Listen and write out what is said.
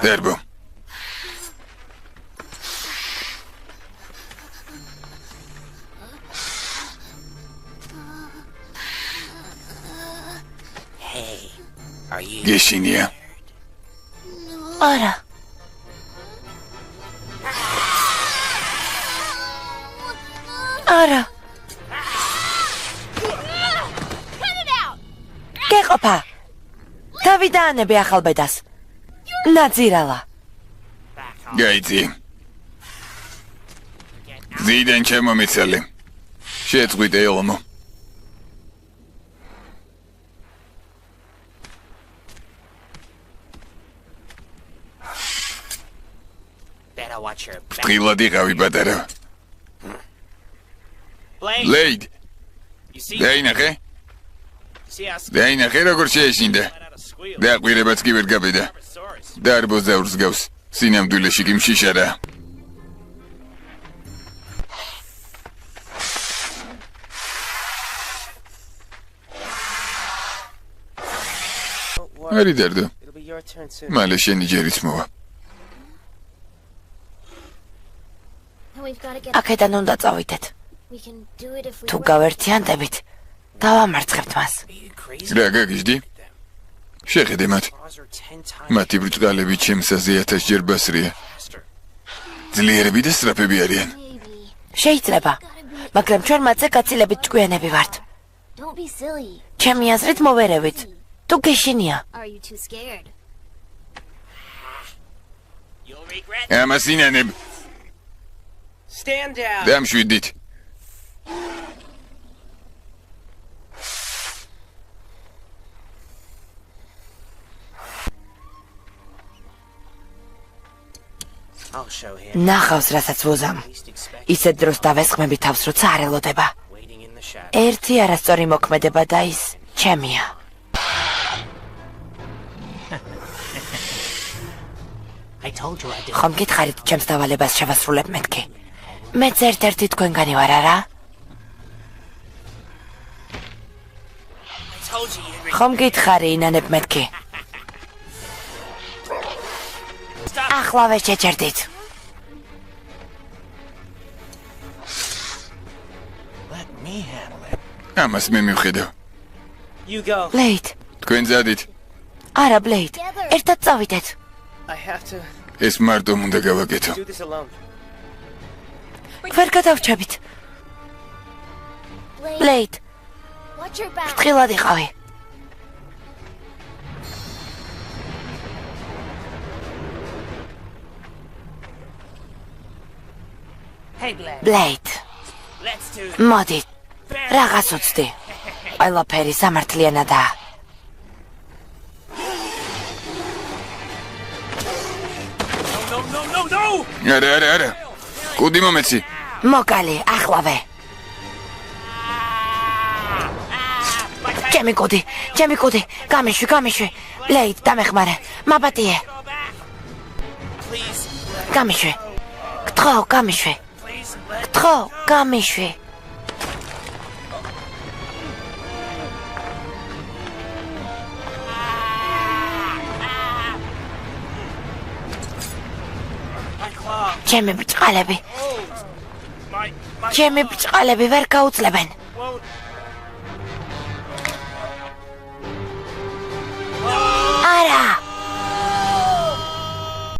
Derbo. Hey, are you Geshinia. არა. არა. გეყოფა. დავიდაანები ახალბედას. ნაძირალა. Gaiti. Ziden ჩემომიცალი. შეწყვიტე ელმო. better watch your back? Ფრთხილად იყავი პატარა. Blade. You see? დაინახე? See us დაინახე როგორ შეეშინდა. let out a squeal. დააკვირებაც კი ვერ გაბედა. დარბოზაურს გავს. სინამდვილეში კი მშიშარა. არი დარდო. It'll be your turn soon. მალე შენი ჯერიც მოვა. We've got to get. აქედან უნდა წავიდეთ. We can do it if we. თუ work. გავერთიანდებით, დავამარცხებთ მას. Are you crazy? რა გაგიჟდი? შეხედე მათ. Ours are 10 times მათი ბრჭყალები ჩემსაზე 1000 ჯერ ბასრია. faster. ძლიერები და სწრაფები არიან. Maybe. შეიძლება, მაგრამ ჩვენ მათზე გაცილებით ჭკვიანები ვართ. Don't be silly. ჩემი აზრით მოვერევით. თუ გეშინია. Are you too scared? You'll regret. ამასინანებ Stand down. დამშვიდით. I'll show him. ნახავს, რასაც ვუზამ. Least expect ისეთ დროს დავესხმები თავს, როცა არ ელოდება. waiting in the shadow. ერთი არასწორი მოქმედება და ის ჩემია. I told you I did. ხომ გითხარით ჩემს დავალებას შევასრულებ მეთქი? მეც ერთ-ერთი თქვენგანი ვარ, არა? I told you you'd regret. ხომ გითხარი ინანებ მეთქი? Stop. ახლავე შეჭერდით. Let me handle it. ამას მე მივხედავ. You go. ბლეიდ. თქვენ ზადით. არა, ბლეიდ. ერთად წავიდეთ. I have to ეს მარტო უნდა გავაკეთო. do this alone. ვერ გადავრჩებით. Blade, ბლეიდ, watch your back. ფრთხილად იყავი. Hey, Blade. ბლეიდ, Let's do this. მოდი. რაღაც უცდი. ყველაფერი სამართლიანადაა. No. არა. კუდი მომეცი. მოკალი, ახლავე. ჩემი კუდი. გამიშვი. ბლეიდ, დამეხმარე. მაბატიე. Go back. Please. გამიშვი. გთხოვ, გამიშვი. Please. Let გთხოვ, გამიშვი. my claw. ჩემი ბრჭყალები My ვერ გაუძლებენ. won't